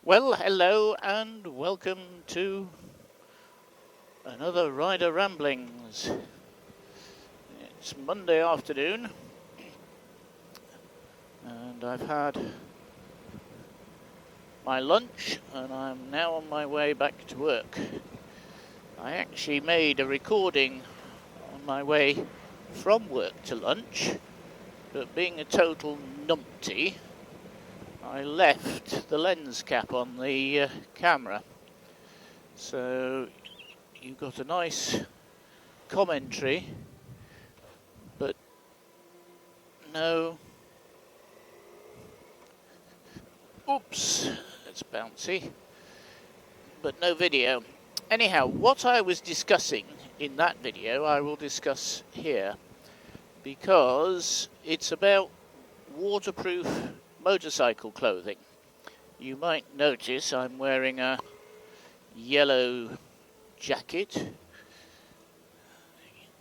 Well, hello and welcome to another Rider Ramblings. It's Monday afternoon and I've had my lunch and I'm now on my way back to work. I actually made a recording on my way from work to lunch, but being a total numpty, I left the lens cap on the camera. So you got a nice commentary, but no, oops, it's bouncy, but no video. Anyhow, what I was discussing in that video, I will discuss here, because it's about waterproof motorcycle clothing. You might notice I'm wearing a yellow jacket,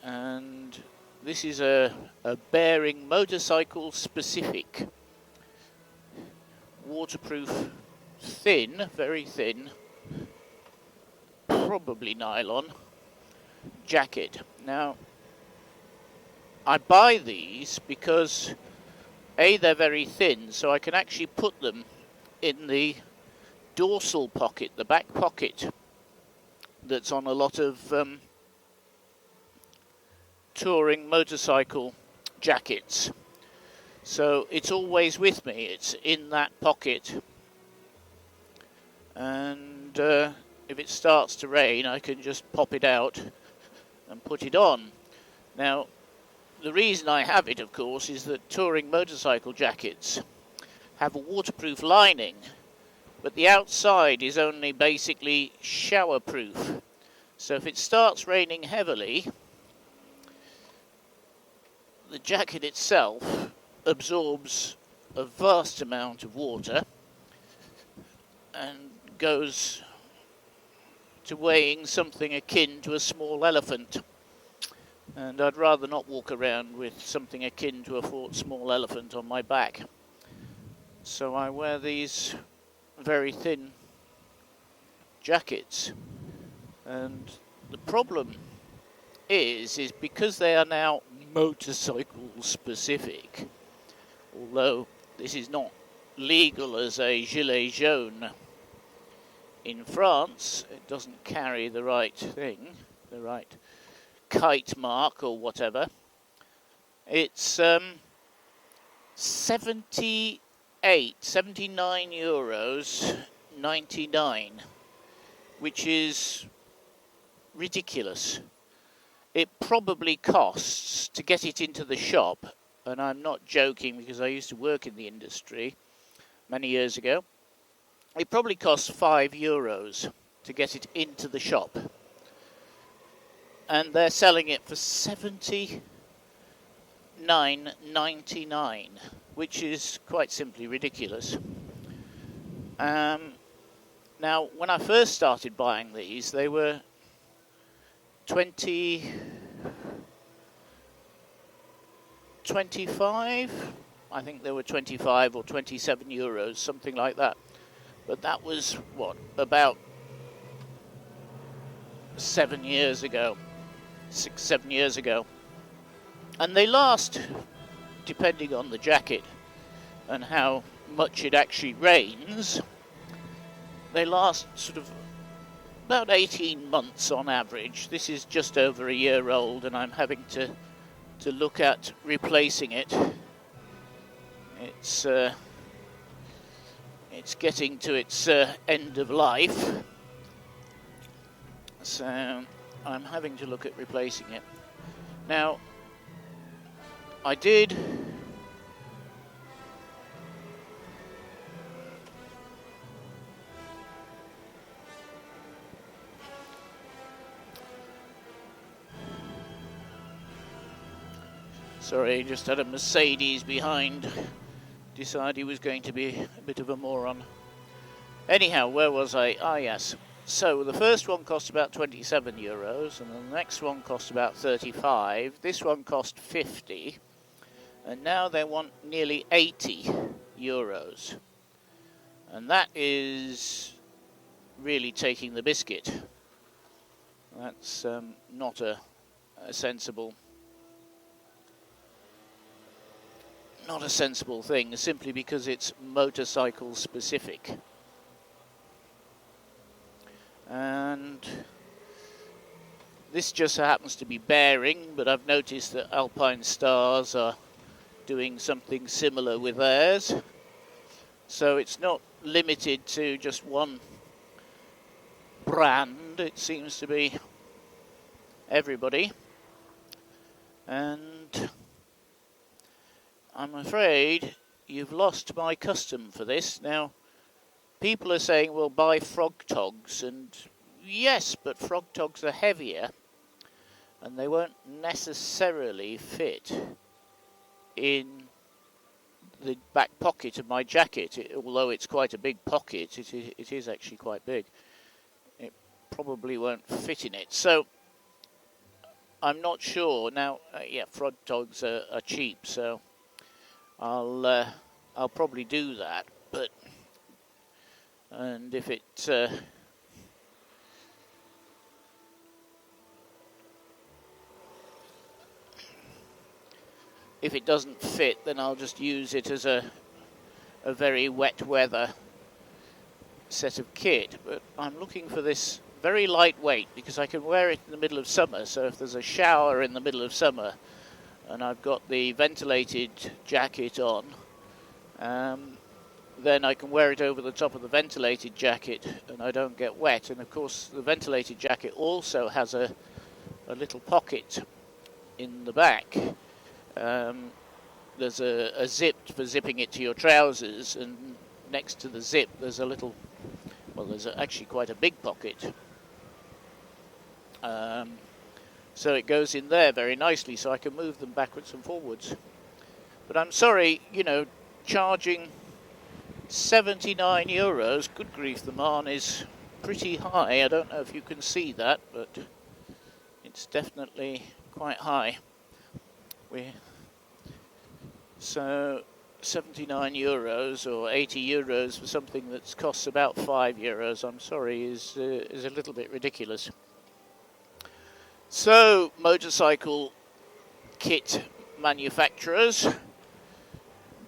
and this is a bearing motorcycle specific waterproof thin, very thin, probably nylon jacket. Now I buy these because A, they're very thin, so I can actually put them in the dorsal pocket, the back pocket, that's on a lot of touring motorcycle jackets. So it's always with me, it's in that pocket. And if it starts to rain, I can just pop it out and put it on. Now, the reason I have it, of course, is that touring motorcycle jackets have a waterproof lining, but the outside is only basically showerproof. So if it starts raining heavily, the jacket itself absorbs a vast amount of water and goes to weighing something akin to a small elephant. And I'd rather not walk around with something akin to a small elephant on my back. So I wear these very thin jackets. And the problem is because they are now motorcycle specific, although this is not legal as a gilet jaune in France, it doesn't carry the right thing, the right kite mark or whatever. It's 79 euros 99, which is ridiculous. It probably costs, to get it into the shop, and I'm not joking because I used to work in the industry many years ago, it probably costs €5 to get it into the shop. And they're selling it for $79.99, which is quite simply ridiculous. Now, when I first started buying these, they were 25. I think they were 25 or 27 euros, something like that. But that was, what, about 7 years ago. 6-7 years ago, and they last, depending on the jacket and how much it actually rains, they last sort of about 18 months on average. This is just over a year old and I'm having to look at replacing it. It's getting to its end of life, so I'm having to look at replacing it. Now, I did sorry, just had a Mercedes behind, decided he was going to be a bit of a moron. Anyhow, where was I? Ah, yes. So the first one cost about 27 euros, and the next one cost about 35. This one cost 50, and now they want nearly 80 euros. And that is really taking the biscuit. That's not a sensible thing, simply because it's motorcycle specific. And this just happens to be bearing, but I've noticed that Alpine Stars are doing something similar with theirs. So it's not limited to just one brand, it seems to be everybody. And I'm afraid you've lost my custom for this. Now, people are saying, well, buy frog togs, and yes, but frog togs are heavier and they won't necessarily fit in the back pocket of my jacket. Although it's quite a big pocket, it is actually quite big. It probably won't fit in it. So I'm not sure. Now, yeah, frog togs are cheap, so I'll probably do that. But and if it doesn't fit, then I'll just use it as a very wet weather set of kit. But I'm looking for this very lightweight, because I can wear it in the middle of summer. So if there's a shower in the middle of summer and I've got the ventilated jacket on, then I can wear it over the top of the ventilated jacket and I don't get wet. And of course the ventilated jacket also has a little pocket in the back. There's a zip for zipping it to your trousers, and next to the zip there's a little, well, there's actually quite a big pocket. So it goes in there very nicely, so I can move them backwards and forwards. But I'm sorry, you know, charging €79, good grief, the Marne is pretty high. I don't know if you can see that, but it's definitely quite high. So €79 or €80 for something that costs about €5, I'm sorry, is a little bit ridiculous. So, motorcycle kit manufacturers,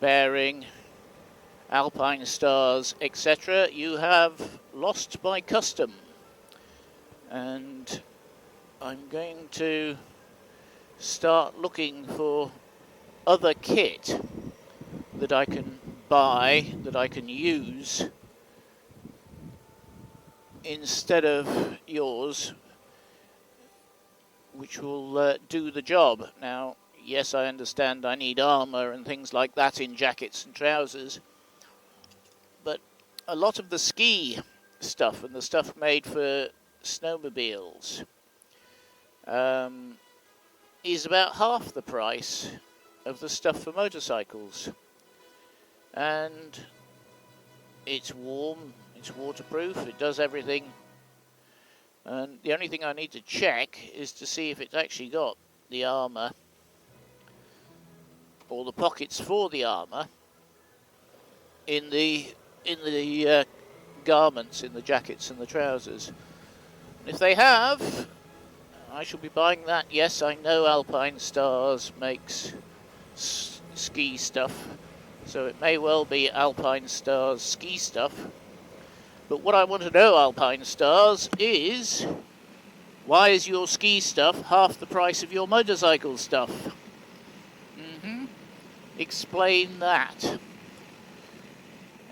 bearing, Alpine Stars, etc., you have lost my custom. And I'm going to start looking for other kit that I can buy, that I can use, instead of yours, which will do the job. Now, yes, I understand I need armour and things like that in jackets and trousers, but a lot of the ski stuff and the stuff made for snowmobiles is about half the price of the stuff for motorcycles. And it's warm, it's waterproof, it does everything. And the only thing I need to check is to see if it's actually got the armour or the pockets for the armour in the garments, in the jackets and the trousers. And if they have, I shall be buying that. Yes, I know Alpine Stars makes ski stuff, so it may well be Alpine Stars ski stuff. But what I want to know, Alpine Stars, is why is your ski stuff half the price of your motorcycle stuff? Explain that.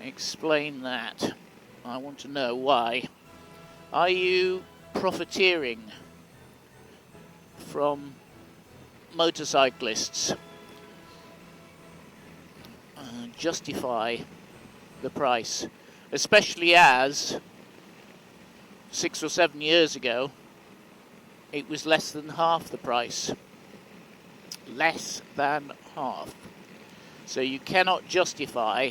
Explain that. I want to know why. Are you profiteering from motorcyclists? Justify the price. Especially as 6 or 7 years ago it was less than half the price. Less than half. So you cannot justify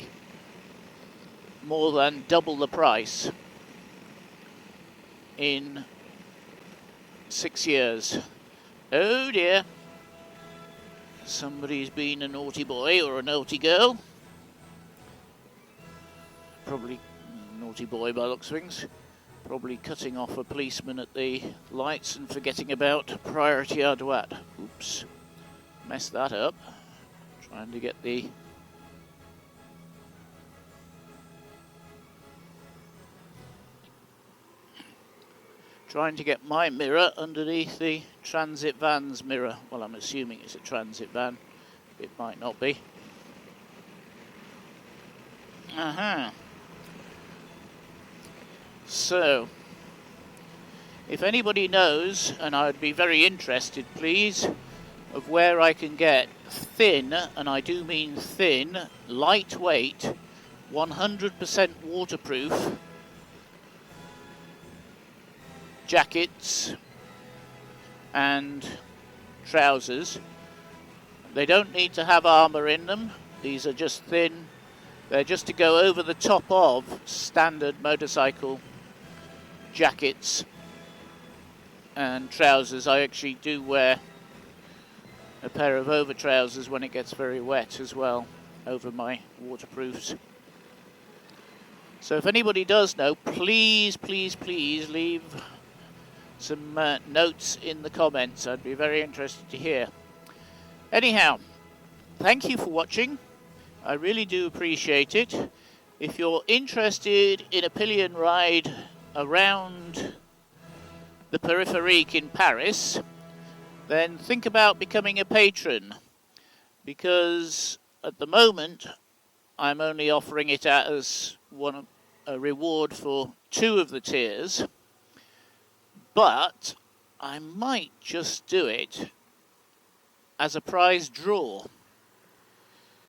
more than double the price in 6 years. Oh dear. Somebody's been a naughty boy or a naughty girl. Probably naughty boy by looks of things. Probably cutting off a policeman at the lights and forgetting about priority à droite. Oops. Messed that up. Trying to get the... Trying to get my mirror underneath the transit van's mirror. Well, I'm assuming it's a transit van. It might not be. Aha. So, if anybody knows, and I'd be very interested, please, of where I can get thin, and I do mean thin, lightweight, 100% waterproof jackets and trousers. They don't need to have armour in them. These are just thin. They're just to go over the top of standard motorcycle jackets and trousers. I actually do wear a pair of over trousers when it gets very wet as well, over my waterproofs. So if anybody does know, please, please, please leave some notes in the comments. I'd be very interested to hear. Anyhow, thank you for watching. I really do appreciate it. If you're interested in a pillion ride around the Périphérique in Paris, then think about becoming a patron, because at the moment I'm only offering it as a reward for 2 of the tiers, but I might just do it as a prize draw.